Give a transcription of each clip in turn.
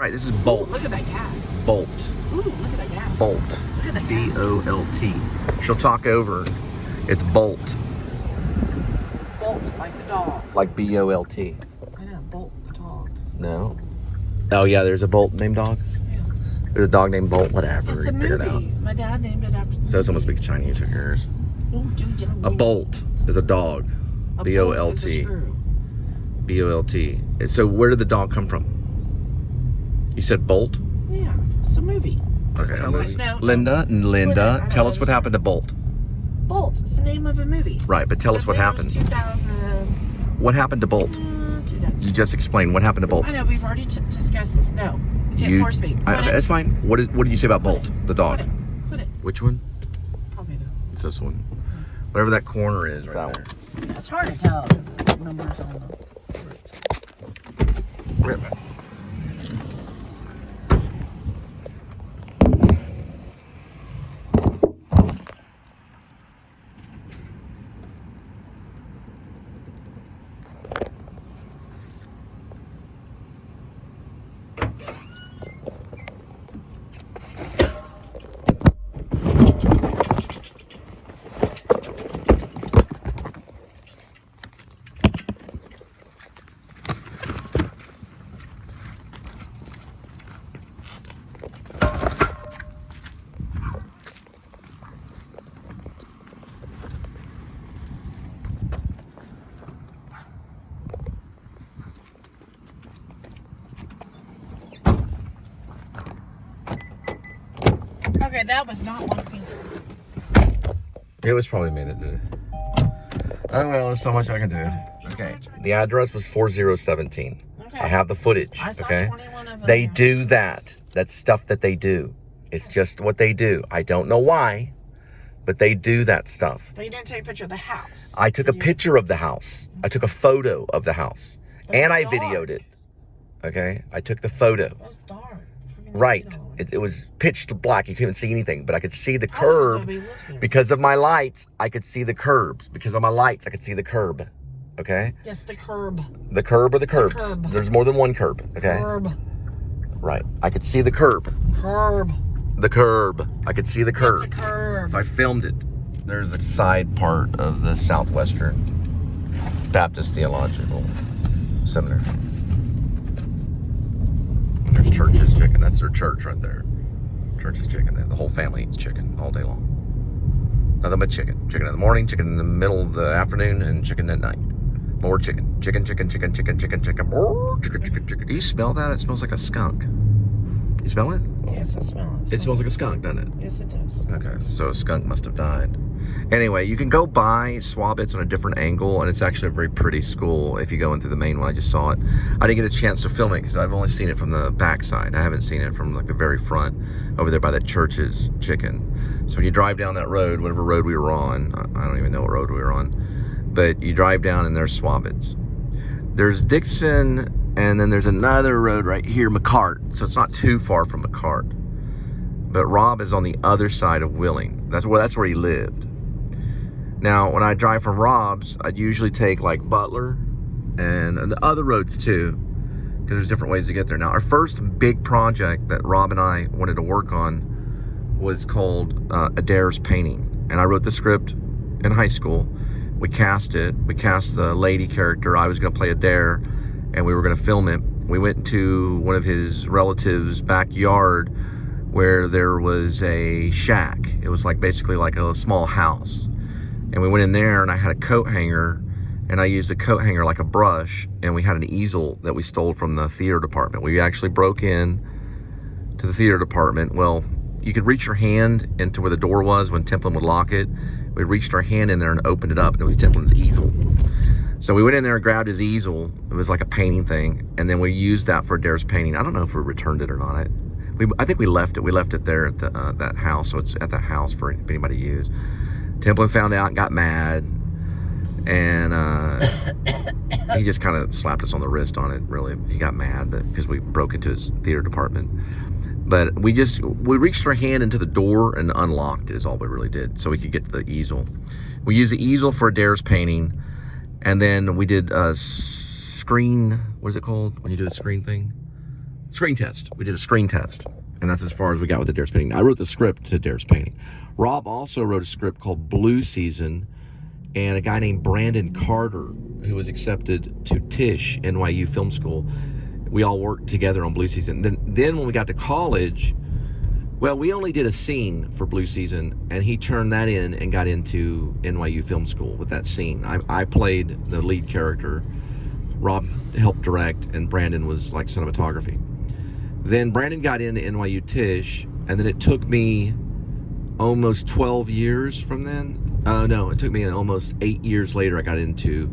Right, this is Bolt. Ooh, look at that gas. Bolt. Ooh, look at that gas. Bolt. Look at that gas. B-O-L-T. She'll talk over. It's Bolt. Bolt, like the dog. Like B-O-L-T. I know, Bolt the dog. No. Oh yeah, there's a Bolt named dog? Yeah. There's a dog named Bolt, whatever. It's a movie. My dad named it after the So movie. someone speaks Chinese, who cares? Ooh, dude, get A Bolt is a dog. A B-O-L-T. bolt is a screw. B-O-L-T. So where did the dog come from? You said Bolt? Yeah, it's a movie. Okay. Tell us now. Linda, tell us what happened to Bolt. Bolt, it's the name of a movie. Right, but tell us what happened. 2000. What happened to Bolt? 2000. You just explained what happened to Bolt. I know, we've already discussed this. No, you can't force me. That's fine. What did you say about Bolt, the dog? Quit it. Which one? Probably though. It's this one. Whatever that corner is right there. It's hard to tell because the numbers on the. Rip. Okay, that was not one finger. It was probably me that did it. Oh well, there's so much I can do. Okay. The address was 4017. Okay. I have the footage. I saw Okay. 21 of them. They do that. That's stuff that they do. It's just what they do. I don't know why, but they do that stuff. But you didn't take a picture of the house. I took a picture of the house. I took a photo of the house. And I videoed it. Okay? I took the photo. It was dark. Right. It was pitch black. You couldn't see anything, but I could see the curb. Because of my lights, I could see the curbs. Because of my lights, I could see the curb. Okay? Yes, the curb. The curb or the curbs? Curb. There's more than one curb. Okay? Curb. Right. I could see the curb. Curb. The curb. I could see the curb. Yes, the curb. So I filmed it. There's a side part of the Southwestern Baptist Theological Seminary. And there's Church's Chicken. That's their church right there. Church's Chicken. The whole family eats chicken all day long. Nothing but chicken. Chicken in the morning, chicken in the middle of the afternoon, and chicken at night. More chicken. Chicken, chicken, chicken, chicken, chicken, chicken. More chicken, chicken, chicken. Do you smell that? It smells like a skunk. You smell it? Yes, I smell it. It smells like a skunk, doesn't it? Yes, it does. Okay, so a skunk must have died. Anyway, you can go buy Swabbits on a different angle, and it's actually a very pretty school if you go into the main one. I just saw it. I didn't get a chance to film it because I've only seen it from the back side. I haven't seen it from like the very front over there by that Church's Chicken. So when you drive down that road, whatever road we were on, I don't even know what road we were on, but you drive down and there's Swabbits. There's Dixon, and then there's another road right here, McCart. So it's not too far from McCart. But Rob is on the other side of Wheeling. That's where he lived. Now, when I drive from Rob's, I'd usually take like Butler and the other roads too, because there's different ways to get there. Now, our first big project that Rob and I wanted to work on was called Adair's Painting. And I wrote the script in high school. We cast it. We cast the lady character. I was going to play Adair, and we were going to film it. We went into one of his relatives' backyard where there was a shack. It was like basically like a small house. And we went in there, and I had a coat hanger, and I used a coat hanger like a brush, and we had an easel that we stole from the theater department. We actually broke in to the theater department. Well, you could reach your hand into where the door was when Templin would lock it. We reached our hand in there and opened it up, and it was Templin's easel. So we went in there and grabbed his easel. It was like a painting thing, and then we used that for Adair's Painting. I don't know if we returned it or not. I think we left it. We left it there at that house, so it's at that house for anybody to use. Templin found out and got mad, and he just kind of slapped us on the wrist on it, really. He got mad because we broke into his theater department. But we reached our hand into the door and unlocked it is all we really did, so we could get to the easel. We used the easel for Adair's Painting, and then we did a screen, what is it called when you do a screen thing? Screen test. We did a screen test. And that's as far as we got with the Dare's Painting. I wrote the script to Dare's Painting. Rob also wrote a script called Blue Season, and a guy named Brandon Carter, who was accepted to Tisch, NYU Film School. We all worked together on Blue Season. Then when we got to college, well, we only did a scene for Blue Season, and he turned that in and got into NYU Film School with that scene. I played the lead character. Rob helped direct, and Brandon was like cinematography. Then Brandon got into NYU Tisch, and then it took me almost 12 years from then. No, it took me almost 8 years later I got into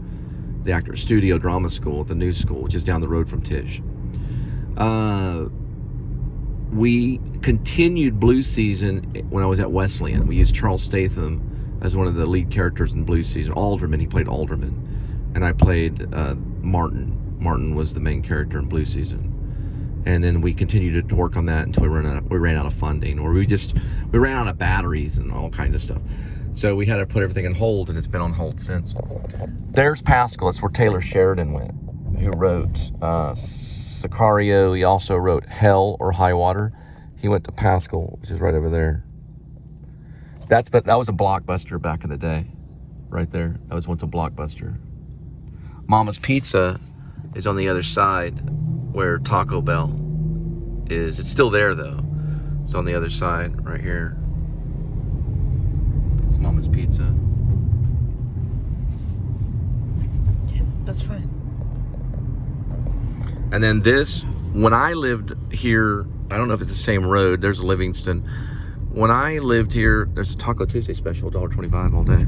the Actors Studio Drama School at the New School, which is down the road from Tisch. We continued Blue Season when I was at Wesleyan. We used Charles Statham as one of the lead characters in Blue Season. Alderman, he played Alderman. And I played Martin. Martin was the main character in Blue Season. And then we continued to work on that until we ran out of funding, or we ran out of batteries and all kinds of stuff. So we had to put everything on hold, and it's been on hold since. There's Pascal. That's where Taylor Sheridan went, who wrote Sicario. He also wrote Hell or High Water. He went to Pascal, which is right over there. That was a Blockbuster back in the day, right there. That was once a Blockbuster. Mama's Pizza is on the other side, where Taco Bell is. It's still there though. It's on the other side right here. It's Mama's Pizza. Yeah, that's fine. And then this, when I lived here, I don't know if it's the same road. There's Livingston. When I lived here, there's a Taco Tuesday special, $1.25 all day.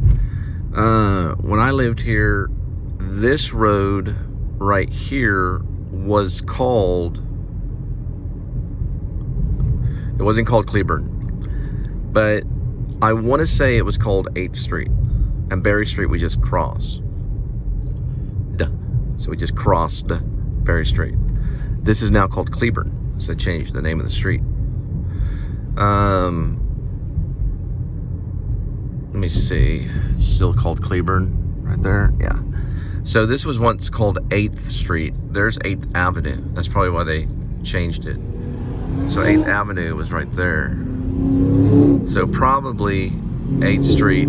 When I lived here, this road right here was called, it wasn't called Cleburne, but I want to say it was called 8th Street, and Berry Street we just crossed. So we just crossed Berry Street. This is now called Cleburne, so they changed the name of the street. Let me see, it's still called Cleburne right there, yeah. So this was once called 8th Street. There's 8th Avenue. That's probably why they changed it. So 8th Avenue was right there. So probably 8th Street.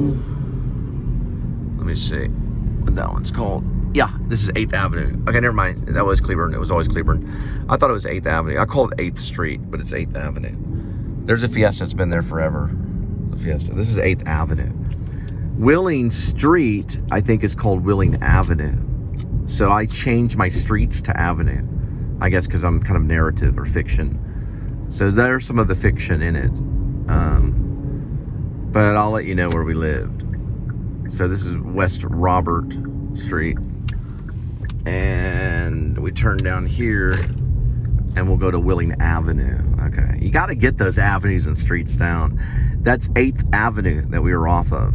Let me see what that one's called. Yeah, this is 8th Avenue. Okay, never mind. That was Cleburne. It was always Cleburne. I thought it was 8th Avenue. I called it 8th Street, but it's 8th Avenue. There's a Fiesta that's been there forever. The Fiesta. This is 8th Avenue. Willing Street, I think, is called Willing Avenue. So I changed my streets to Avenue, I guess, because I'm kind of narrative or fiction. So there's some of the fiction in it. But I'll let you know where we lived. So this is West Robert Street. And we turn down here and we'll go to Willing Avenue. Okay. You got to get those avenues and streets down. That's 8th Avenue that we were off of.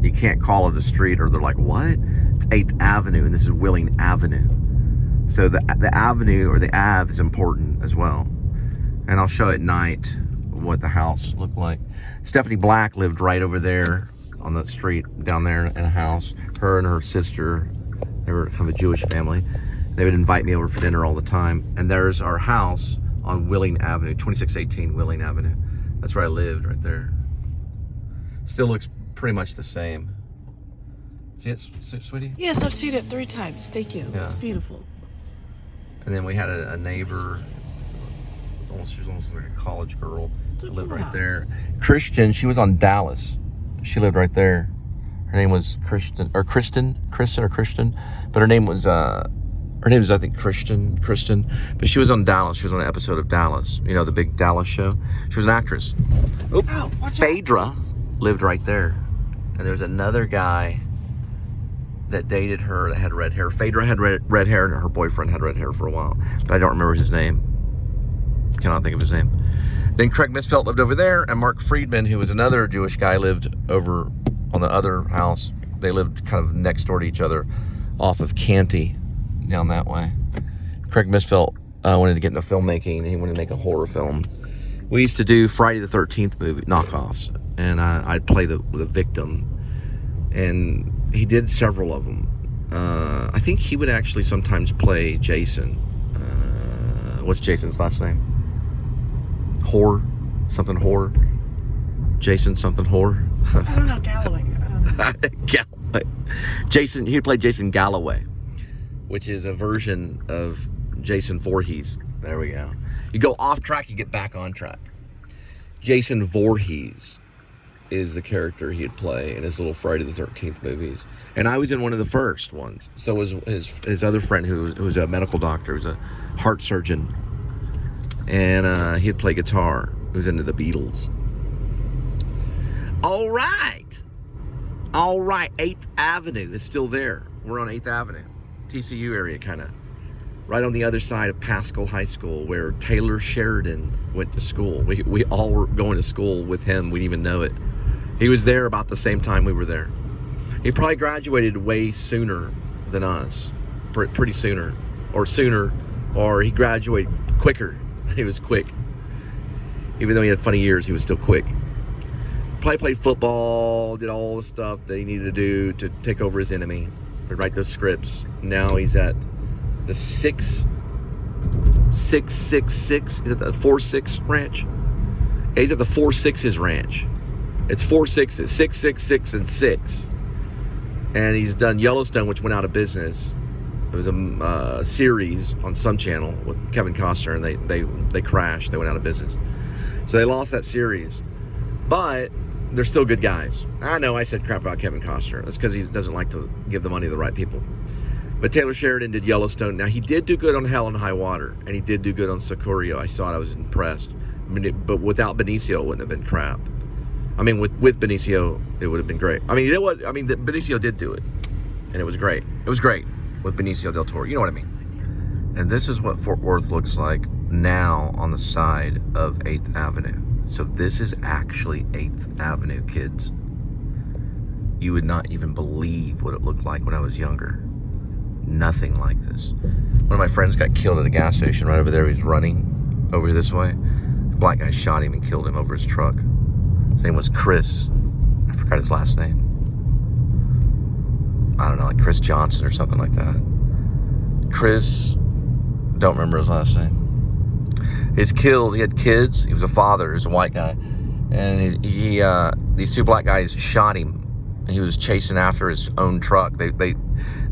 You can't call it a street, or they're like, what? It's 8th Avenue, and this is Willing Avenue. So the avenue, or the Ave, is important as well. And I'll show at night what the house looked like. Stephanie Black lived right over there on the street down there in a house. Her and her sister, they were kind of a Jewish family. They would invite me over for dinner all the time. And there's our house on Willing Avenue, 2618 Willing Avenue. That's where I lived, right there. Still looks pretty much the same. See it, sweetie? Yes, I've seen it 3 times. Thank you. Yeah. It's beautiful. And then we had a neighbor, she was almost like a college girl, lived right house. there. Christian, she was on Dallas. She lived right there. Her name was Kristen, but her name was I think Kristen, but she was on Dallas. She was on an episode of Dallas, you know, the big Dallas show. She was an actress. Oh, watch out. Phaedra lived right there. And there was another guy that dated her that had red hair. Phaedra had red hair, and her boyfriend had red hair for a while, but I don't remember his name. Cannot think of his name. Then Craig Misfelt lived over there, and Mark Friedman, who was another Jewish guy, lived over on the other house. They lived kind of next door to each other off of Canty, down that way. Craig Misfelt wanted to get into filmmaking, and he wanted to make a horror film. We used to do Friday the 13th movie knockoffs, and I'd play the victim, and he did several of them. I think he would actually sometimes play Jason. what's Jason's last name? Hoare? Something Hoare? Jason something Hoare? I don't know, Galloway. I don't know. Galloway. Jason, he played Jason Galloway, which is a version of Jason Voorhees. There we go. You go off track, you get back on track. Jason Voorhees is the character he'd play in his little Friday the 13th movies. And I was in one of the first ones. So was his other friend who was a medical doctor, who was a heart surgeon. And he'd play guitar. He was into the Beatles. All right. 8th Avenue is still there. We're on 8th Avenue. TCU area, kind of. Right on the other side of Pascal High School, where Taylor Sheridan went to school. We all were going to school with him. We didn't even know it. He was there about the same time we were there. He probably graduated way sooner than us. Pretty sooner. Or he graduated quicker. He was quick. Even though he had funny years, he was still quick. Probably played football, did all the stuff that he needed to do to take over his enemy, to write those scripts. Now he's at the 666, is it the 4-6 ranch? Yeah, he's at the 4-6s ranch. It's 4 6s, 6, 6, 6, and 6. And he's done Yellowstone, which went out of business. It was a series on some channel with Kevin Costner, and they crashed. They went out of business. So they lost that series. But they're still good guys. I know I said crap about Kevin Costner. That's because he doesn't like to give the money to the right people. But Taylor Sheridan did Yellowstone. Now, he did do good on Hell and High Water, and he did do good on Sicario. I saw it. I was impressed. But without Benicio, it wouldn't have been crap. I mean, with Benicio, it would have been great. Benicio did do it, and it was great. It was great with Benicio del Toro. You know what I mean? And this is what Fort Worth looks like now on the side of 8th Avenue. So this is actually 8th Avenue, kids. You would not even believe what it looked like when I was younger. Nothing like this. One of my friends got killed at a gas station right over there. He was running over this way. The black guy shot him and killed him over his truck. His name was Chris. I forgot his last name. I don't know, like Chris Johnson or something like that. Chris, don't remember his last name. He's killed. He had kids. He was a father. He was a white guy. And these two black guys shot him. He was chasing after his own truck. They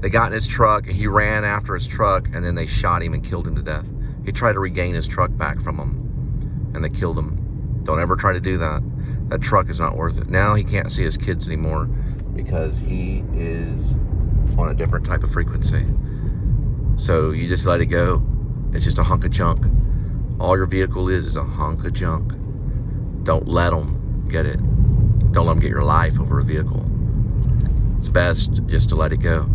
got in his truck. He ran after his truck, and then they shot him and killed him to death. He tried to regain his truck back from them, and they killed him. Don't ever try to do that. That truck is not worth it. Now he can't see his kids anymore because he is on a different type of frequency. So you just let it go. It's just a hunk of junk. All your vehicle is a hunk of junk. Don't let them get it. Don't let them get your life over a vehicle. It's best just to let it go.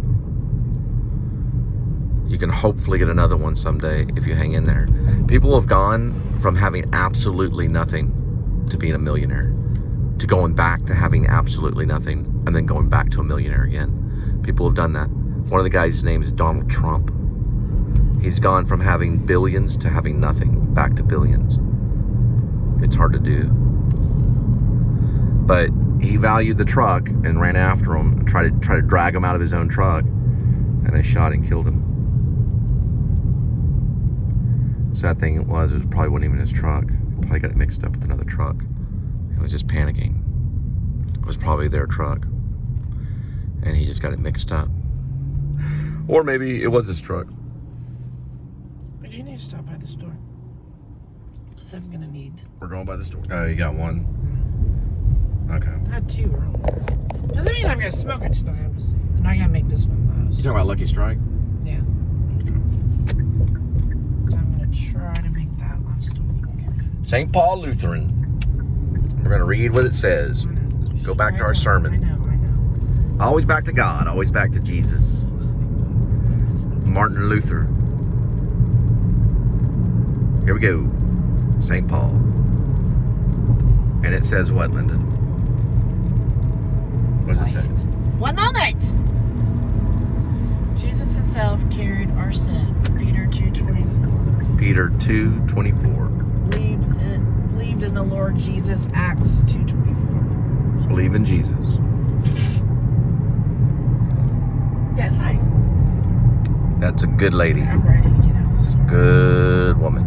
You can hopefully get another one someday if you hang in there. People have gone from having absolutely nothing to being a millionaire, to going back to having absolutely nothing, and then going back to a millionaire again. People have done that. One of the guys' name is Donald Trump. He's gone from having billions to having nothing, back to billions. It's hard to do. But he valued the truck and ran after him and tried to drag him out of his own truck, and they shot and killed him. Sad thing it probably wasn't even his truck. He probably got it mixed up with another truck. He was just panicking. It was probably their truck, and he just got it mixed up. Or maybe it was his truck. But you need to stop by the store. So I'm gonna need. We're going by the store. Oh, you got one? Okay. I had two earlier. Doesn't mean I'm gonna smoke it tonight. I'm just saying. And I gotta make this one last. You talking about Lucky Strike? Yeah. Okay. So I'm gonna try to make that last week. St. Paul Lutheran. We're gonna read what it says. Go back to our sermon. I know. Always back to God. Always back to Jesus. Martin Luther. Here we go. St. Paul. And it says what, Linda? What does it say? One moment. Jesus himself carried our sin. Peter 2:24. Peter 2:24. Believed in the Lord Jesus. Acts 2:24. Believe in Jesus. Yes, hi. That's a good lady. I'm ready to get out. She's a good woman.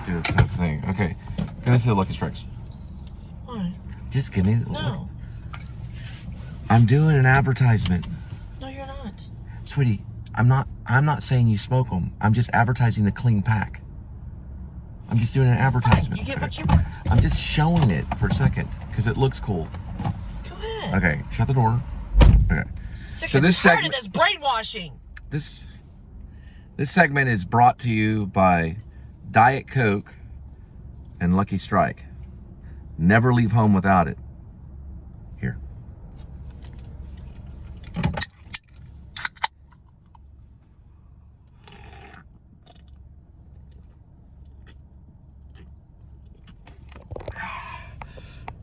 Do that thing. Okay. Can I see the Lucky Strikes? Why? Just give me the No. I'm doing an advertisement. No, you're not. Sweetie, I'm not saying you smoke them. I'm just advertising the clean pack. I'm just doing an advertisement. You get what you want. I'm just showing it for a second because it looks cool. Go ahead. Okay, shut the door. Okay. Sick So and this tired segment- of this brainwashing. This segment is brought to you by Diet Coke and Lucky Strike. Never leave home without it. Here.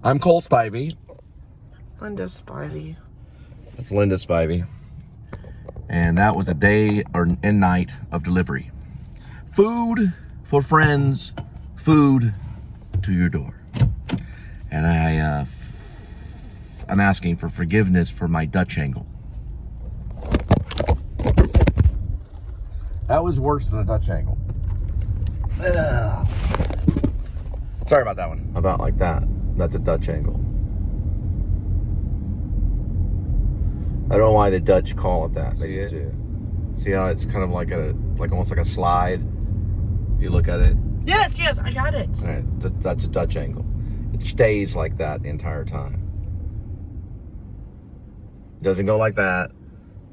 I'm Cole Spivey. Linda Spivey. That's Linda Spivey. And that was a day and night of delivery. Food for friends, food to your door. And I'm asking for forgiveness for my Dutch angle. That was worse than a Dutch angle. Ugh. Sorry about that one. About like that. That's a Dutch angle. I don't know why the Dutch call it that. They just do. See how it's kind of like almost like a slide. If you look at it. Yes, I got it. All right, that's a Dutch angle. It stays like that the entire time. It doesn't go like that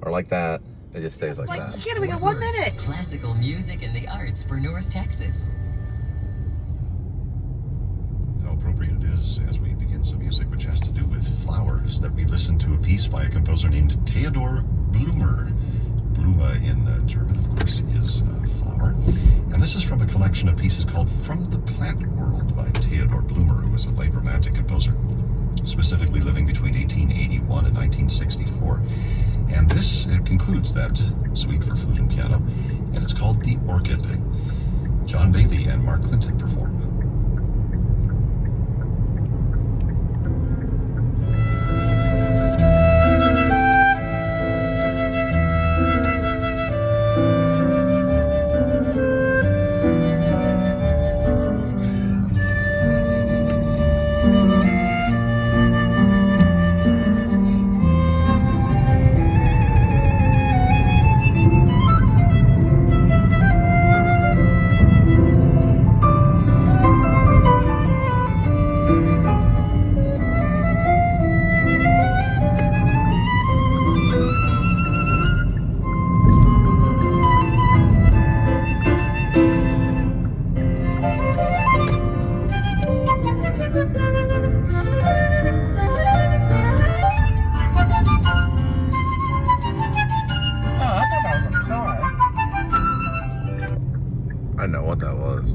or like that. It just stays like Like, that. you can't even get 1 minute. Classical music and the arts for North Texas. How appropriate it is as we begin some music which has to do with flowers that we listen to a piece by a composer named Theodor Blumer. Blume in German, of course, is flower. And this is from a collection of pieces called From the Plant World by Theodor Blumer, who was a late Romantic composer, specifically living between 1881 and 1964. And this concludes that suite for flute and piano, and it's called The Orchid. John Bailey and Mark Clinton perform. I know what that was.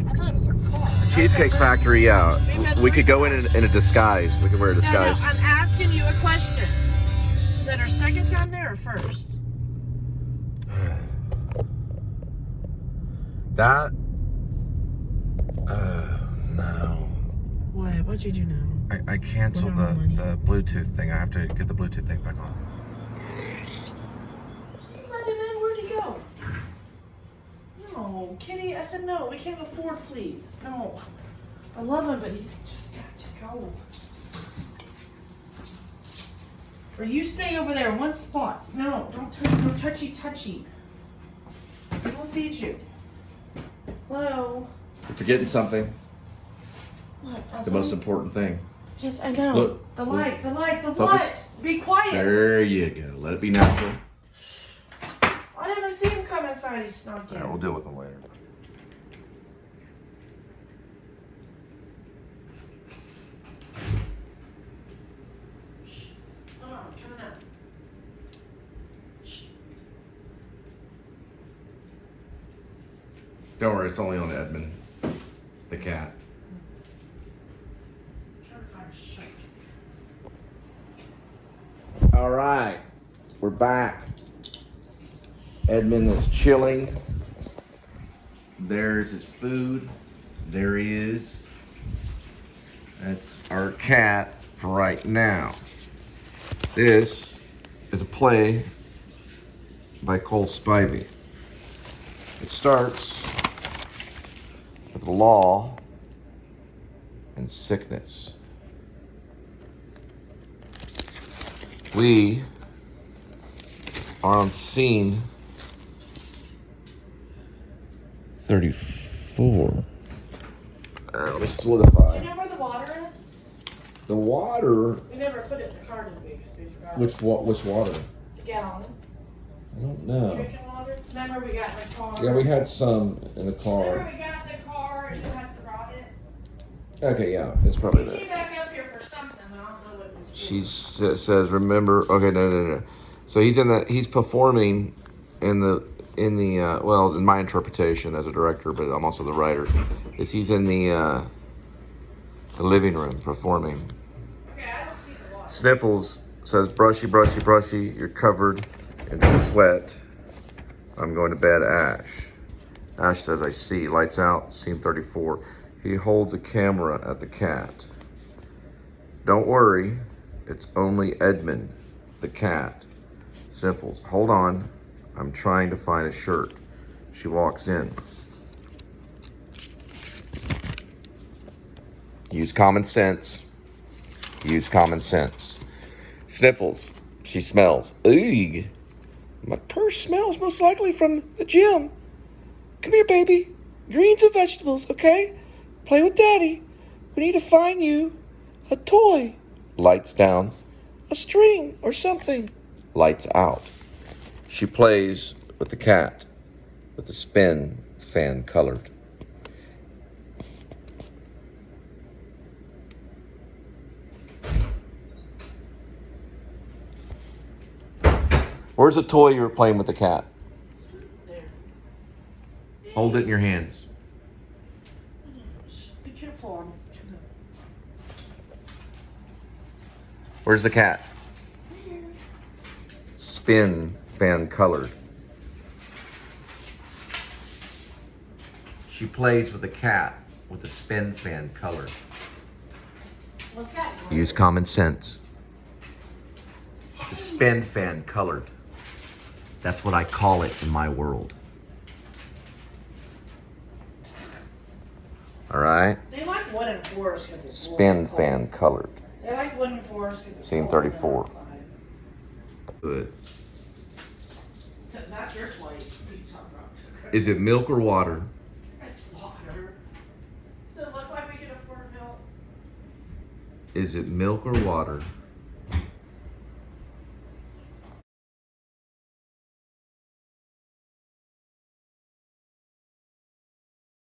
I thought it was a car. Cheesecake Factory, yeah. We could go in a disguise. We could wear a No, disguise. I'm asking you a question. Is that our second time there or first? That? No. What? What'd you do now? I canceled What about the Bluetooth thing. I have to get the Bluetooth thing back on. Let him in. Where'd he go? No, Kitty. I said no. We can't afford fleas. No. I love him, but he's just got to go. Or you stay over there in one spot. No, don't touch. No touchy. We'll feed you. Hello. You're forgetting something. What? The most important thing. Yes, I know. Look. The light. Focus. What? Be quiet. There you go. Let it be natural. I never see him come outside. He snuck in. All right, we'll deal with them later. Shh. Come on, coming up. Shh. Don't worry, it's only on Edmund, the cat. I'm trying to find a shirt. All right, we're back. Edmund is chilling. There's his food. There he is. That's our cat for right now. This is a play by Cole Spivey. It starts with law and sickness. We are on scene 34. Let me solidify. Do you know where the water is? The water. We never put it in the car, did we? Because we forgot. Which water? The gallon. I don't know. Drinking water. Remember we got in the car. Yeah, we had some in the car. Remember we got in the car and you had forgot it? Okay, yeah, it's probably We came there. back up here for something. I don't know what it was. She says, "Remember." Okay, no. So he's performing in the well, in my interpretation as a director, but I'm also the writer. Is he's in the living room performing. Okay, I don't see the water. Sniffles says, "Brushy, brushy, brushy. You're covered in sweat. I'm going to bed, Ash." Ash says, "I see." Lights out. Scene 34. He holds a camera at the cat. "Don't worry. It's only Edmund, the cat." Sniffles, "Hold on. I'm trying to find a shirt." She walks in. Use common sense. Use common sense. Sniffles. She smells. Eeg. "My purse smells most likely from the gym. Come here, baby. Greens and vegetables, okay? Play with Daddy. We need to find you a toy." Lights down. "A string or something." Lights out. She plays with the cat with the spin fan colored. Where's the toy you were playing with the cat? There. Hold it in your hands. Be careful. Where's the cat? Spin fan colored. She plays with the cat with the spin fan colored. What's that? Use common sense. The spin fan colored. That's what I call it in my world. All right. They like 1 and 4s because it's Spin cold. fan colored. They like 1 and 4s because it's Scene cold 34. outside. Good. That's your plate. What are you talking about? Is it milk or water? It's water. Does it look like we can afford milk? Is it milk or water?